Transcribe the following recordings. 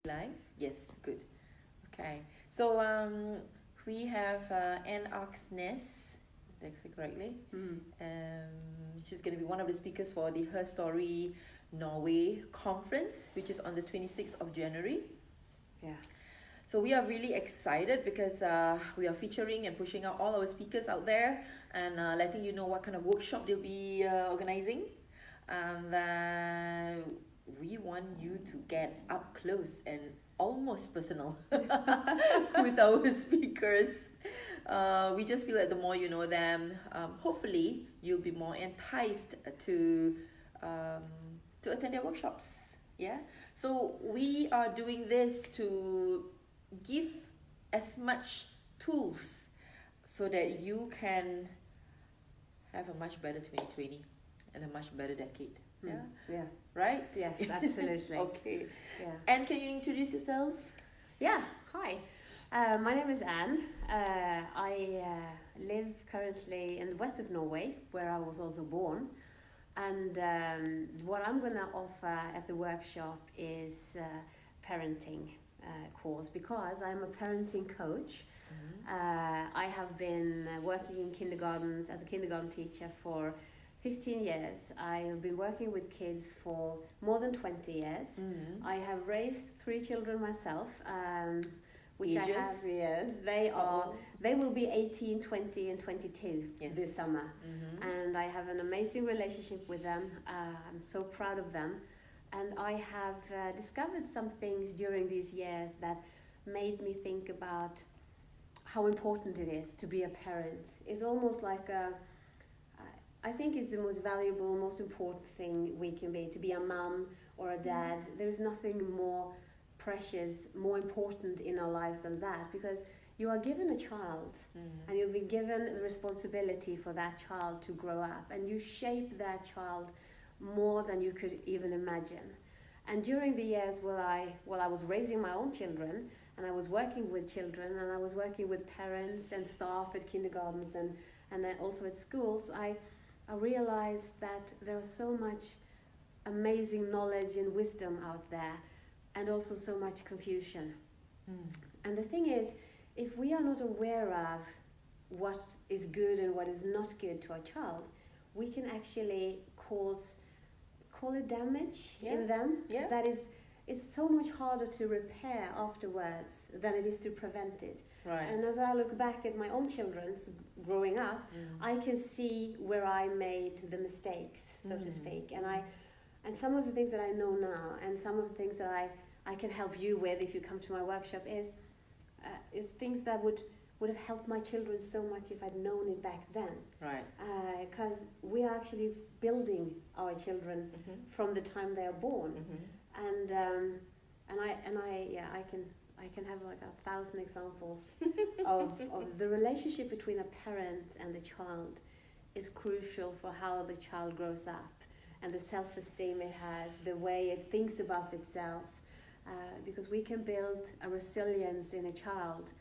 Live? Yes, good. Okay. So we have Anne Aksnes, that's it correctly. She's going to be one of the speakers for the Her Story Norway conference, which is on the 26th of January. Yeah. So we are really excited because we are featuring and pushing out all our speakers out there and letting you know what kind of workshop they'll be organizing. And we want you to get up close and almost personal with our speakers. We just feel that the more you know them, hopefully you'll be more enticed to attend their workshops. Yeah. So we are doing this to give as much tools so that you can have a much better 2020 and a much better decade. Yeah. Yeah. Right? Yes, absolutely. Okay. Yeah. And can you introduce yourself? Yeah. Hi. My name is Anne. I live currently in the west of Norway, where I was also born. And what I'm going to offer at the workshop is parenting course, because I'm a parenting coach. I have been working in kindergartens as a kindergarten teacher for 15 years. I have been working with kids for more than 20 years. I have raised 3 children myself, which Ages? I have, yes. They will be 18, 20 and 22 this summer. And I have an amazing relationship with them. I'm so proud of them. And I have discovered some things during these years that made me think about how important it is to be a parent. It's almost like I think it's the most valuable, most important thing we can be, to be a mom or a dad. There's nothing more precious, more important in our lives than that, because you are given a child and you'll be given the responsibility for that child to grow up, and you shape that child more than you could even imagine. And during the years while I was raising my own children, and I was working with children, and I was working with parents and staff at kindergartens and then also at schools, I realized that there was so much amazing knowledge and wisdom out there, and also so much confusion. And the thing is, if we are not aware of what is good and what is not good to our child, we can actually call it damage in them. That is, it's so much harder to repair afterwards than it is to prevent it. Right. And as I look back at my own children's growing up, I can see where I made the mistakes, so to speak. And some of the things that I know now, and some of the things that I can help you with if you come to my workshop is things that would have helped my children so much if I'd known it back then. Right. Because we are actually building our children from the time they are born. And I can have like 1,000 examples of the relationship between a parent and the child is crucial for how the child grows up, and the self-esteem it has, the way it thinks about itself, because we can build a resilience in a child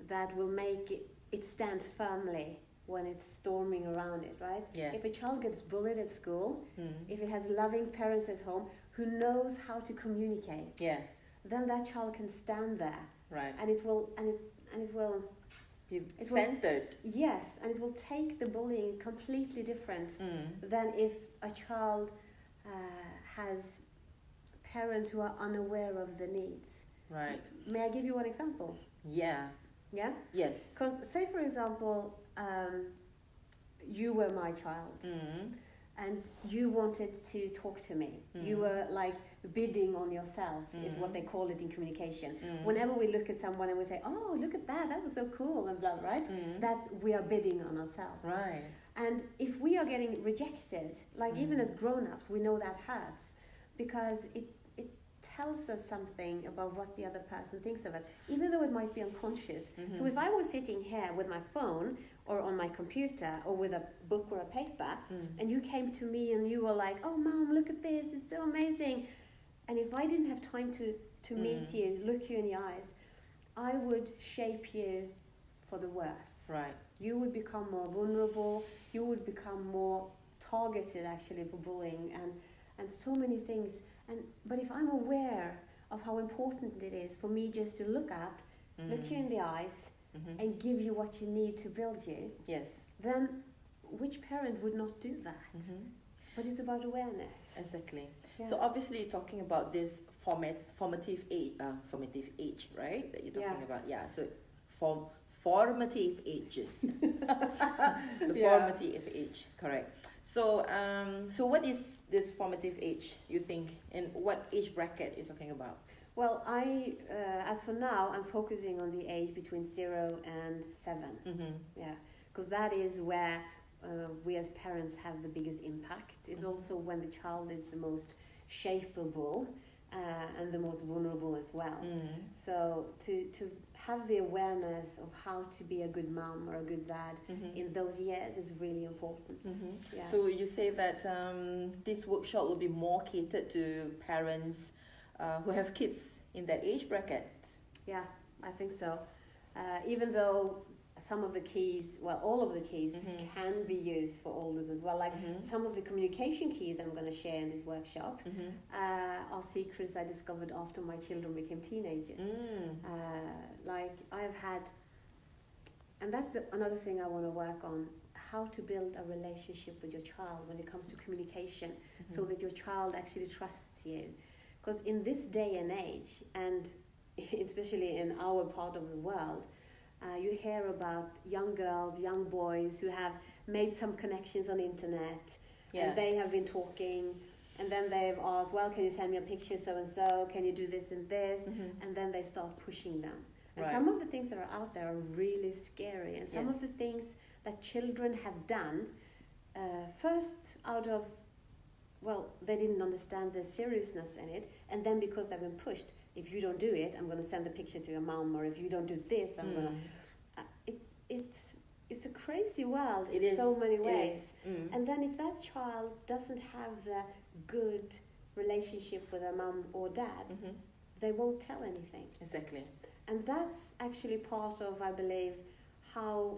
that will make it stands firmly when it's storming around it, right? Yeah. If a child gets bullied at school, if it has loving parents at home who knows how to communicate, then that child can stand there. Right. And it will Be centered. yes, and it will take the bullying completely different than if a child has parents who are unaware of the needs. Right. May I give you one example? Yeah. Yeah? Yes. Because say for example, you were my child and you wanted to talk to me. You were like bidding on yourself is what they call it in communication. Whenever we look at someone and we say, oh, look at that was so cool and blah, right? That's, we are bidding on ourselves. Right. And if we are getting rejected, like even as grown-ups, we know that hurts, because it tells us something about what the other person thinks of it, even though it might be unconscious. So if I was sitting here with my phone or on my computer or with a book or a paper, and you came to me and you were like, oh mom, look at this, it's so amazing. And if I didn't have time to meet you, look you in the eyes, I would shape you for the worst. Right. You would become more vulnerable, you would become more targeted actually for bullying and so many things. But if I'm aware of how important it is for me just to look up, look you in the eyes, and give you what you need to build you, yes, then which parent would not do that? But it's about awareness. Exactly. Yeah. So obviously you're talking about this formative age, right? That you're talking about. Yeah. So formative ages. The formative age, correct. So so what is this formative age, you think, and what age bracket you're talking about? Well, as for now, I'm focusing on the age between 0 and 7. Yeah, because that is where we as parents have the biggest impact. It's also when the child is the most shapeable and the most vulnerable as well. So to have the awareness of how to be a good mom or a good dad in those years is really important. Yeah. So you say that this workshop will be more catered to parents who have kids in that age bracket? Yeah, I think so. Even though some of the keys, well, all of the keys can be used for olders as well. Like some of the communication keys I'm going to share in this workshop are secrets I discovered after my children became teenagers. Like I've had, and that's another thing I want to work on, how to build a relationship with your child when it comes to communication so that your child actually trusts you. Because in this day and age, and especially in our part of the world, you hear about young girls, young boys who have made some connections on internet, and they have been talking, and then they've asked, well, can you send me a picture so-and-so, can you do this and this, and then they start pushing them. And some of the things that are out there are really scary, and some of the things that children have done, first out of, well, they didn't understand the seriousness in it, and then because they've been pushed, if you don't do it, I'm going to send the picture to your mom, or if you don't do this, I'm going to... It's a crazy world in so many ways. And then if that child doesn't have the good relationship with their mom or dad, they won't tell anything. Exactly. And that's actually part of, I believe, how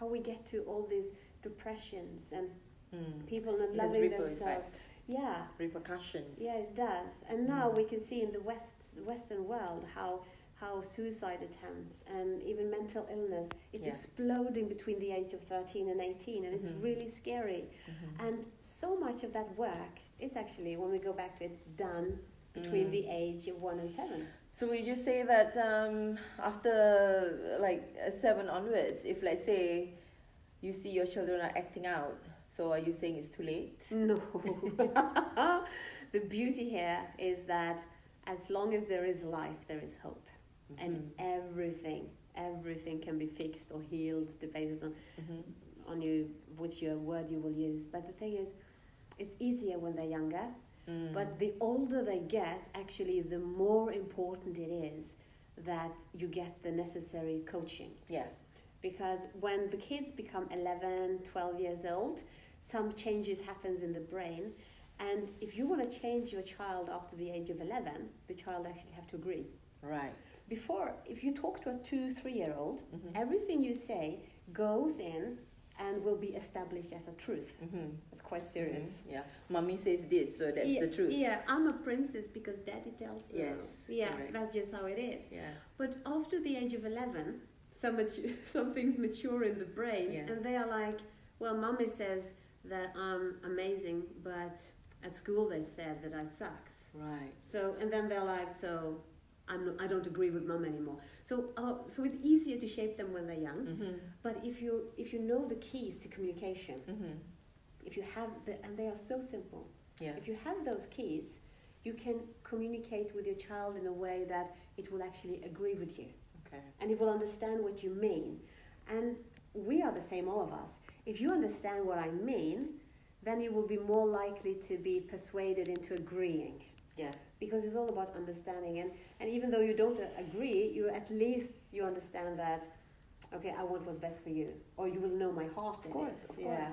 we get to all these depressions and people not loving themselves. Effect. Yeah. Repercussions. Yeah, it does. And now we can see in the Western world how suicide attempts and even mental illness, it's exploding between the age of 13 and 18, and it's really scary. And so much of that work is actually, when we go back to it, done between the age of 1 and 7. So would you say that after like 7 onwards, if let's say you see your children are acting out, so are you saying it's too late? No. The beauty here is that as long as there is life, there is hope. And everything can be fixed or healed based on you, which your word you will use. But the thing is, it's easier when they're younger. But the older they get, actually, the more important it is that you get the necessary coaching. Yeah. Because when the kids become 11, 12 years old, some changes happens in the brain. And if you want to change your child after the age of 11, the child actually have to agree. Right. Before, if you talk to a 2-3-year-old, everything you say goes in and will be established as a truth. It's quite serious. Yeah. Mommy says this, so that's the truth. Yeah, I'm a princess because daddy tells me. Yes. Yeah, correct. that's just how it is. Yeah. But after the age of 11, some things mature in the brain, and they are like, well, mommy says that I'm amazing, but at school they said that I sucks. Right. So, and then they're like, so I don't agree with mom anymore. So it's easier to shape them when they're young. But if you know the keys to communication, if you have and they are so simple. Yeah. If you have those keys, you can communicate with your child in a way that it will actually agree with you. Okay. And it will understand what you mean. And we are the same, all of us. If you understand what I mean, then you will be more likely to be persuaded into agreeing. Yeah. Because it's all about understanding. And even though you don't agree, you understand that, okay, I want what's best for you. Or you will know my heart in it. Of course, yeah.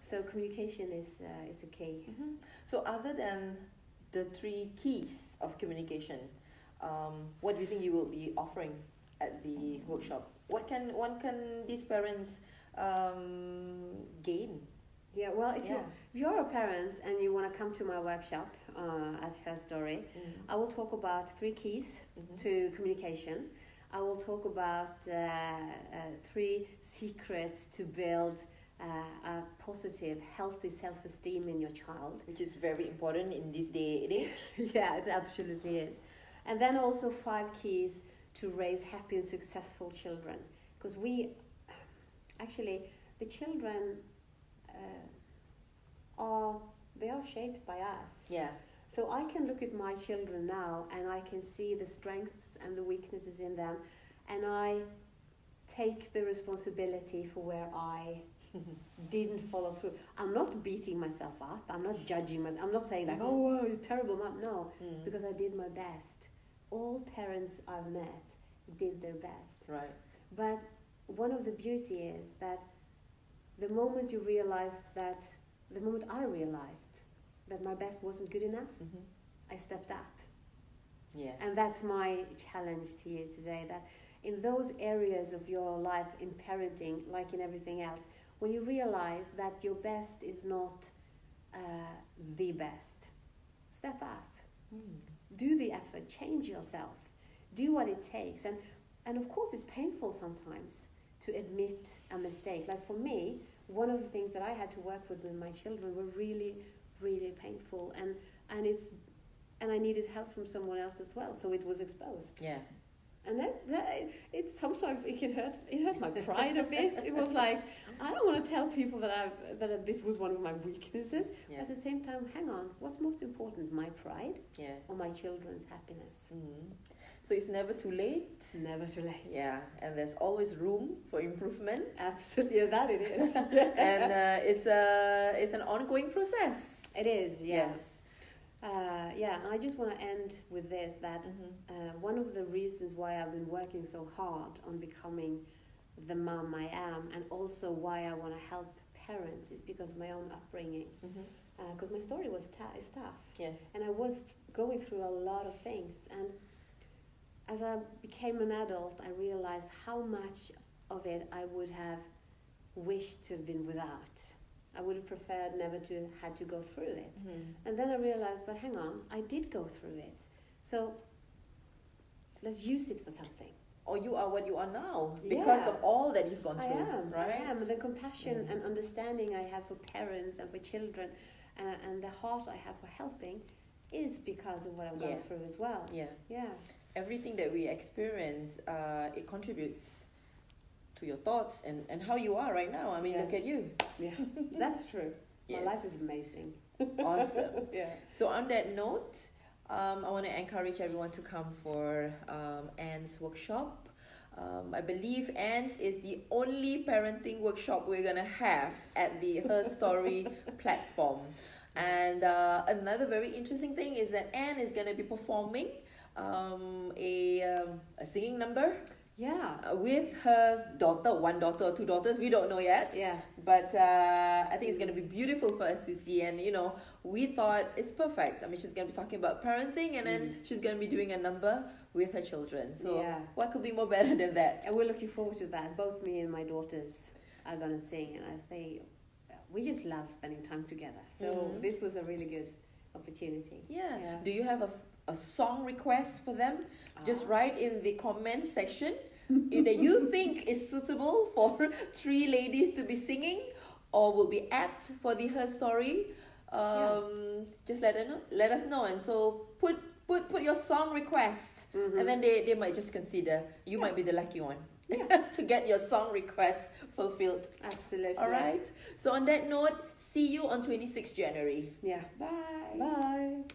So communication is a key. So other than the 3 keys of communication, what do you think you will be offering at the workshop? What can these parents gain Yeah, well, if you're a parent and you want to come to my workshop at Her Story, I will talk about 3 keys to communication. I will talk about 3 secrets to build a positive, healthy self-esteem in your child. Which is very important in this day and age. Yeah, it absolutely is. And then also 5 keys to raise happy and successful children. Because the children they are shaped by us. Yeah. So I can look at my children now and I can see the strengths and the weaknesses in them, and I take the responsibility for where I didn't follow through. I'm not beating myself up. I'm not judging myself. I'm not saying like, oh, you're a terrible mom. No, because I did my best. All parents I've met did their best. Right. But one of the beauty is that the moment I realized that my best wasn't good enough, I stepped up. Yes. And that's my challenge to you today, that in those areas of your life, in parenting, like in everything else, when you realize that your best is not the best, step up. Do the effort, change yourself, do what it takes. And of course it's painful sometimes to admit a mistake. Like for me, one of the things that I had to work with my children were really, really painful, and I needed help from someone else as well, so it was exposed. Yeah. And it sometimes it can hurt. It hurt my pride a bit. It was like, I don't want to tell people that this was one of my weaknesses. Yeah. But at the same time, hang on, what's most important, my pride or my children's happiness? So it's never too late. Never too late. Yeah, and there's always room for improvement. Absolutely, that it is. And it's an ongoing process. It is, yes. And I just want to end with this, that one of the reasons why I've been working so hard on becoming the mom I am, and also why I want to help parents, is because of my own upbringing. Because my story was tough. Yes. And I was going through a lot of things. And as I became an adult, I realized how much of it I would have wished to have been without. I would have preferred never to had to go through it. And then I realized, but hang on, I did go through it. So let's use it for something. Or you are what you are now because of all that you've gone through, right? I am. The compassion and understanding I have for parents and for children, and the heart I have for helping, is because of what I've gone through as well. Yeah. Everything that we experience, it contributes to your thoughts and how you are right now. I mean, look at you. Yeah, that's true. My life is amazing. Awesome. Yeah. So on that note, I want to encourage everyone to come for Anne's workshop. I believe Anne's is the only parenting workshop we're going to have at the Her Story platform. And another very interesting thing is that Anne is going to be performing a singing number. Yeah. With her daughter, 1 daughter or 2 daughters, we don't know yet. Yeah. But I think it's going to be beautiful for us to see. And, we thought it's perfect. I mean, she's going to be talking about parenting, and then she's going to be doing a number with her children. So what could be more better than that? And we're looking forward to that. Both me and my daughters are going to sing, and I think we just love spending time together. So this was a really good opportunity. Yeah. Do you have a song request for them? Just write in the comment section that you think is suitable for 3 ladies to be singing or will be apt for the Her Story. Just let us know, and so put your song requests, and then they might just consider you might be the lucky one to get your song request fulfilled. Absolutely. All right. So on that note, see you on 26th January. Yeah. Bye. Bye.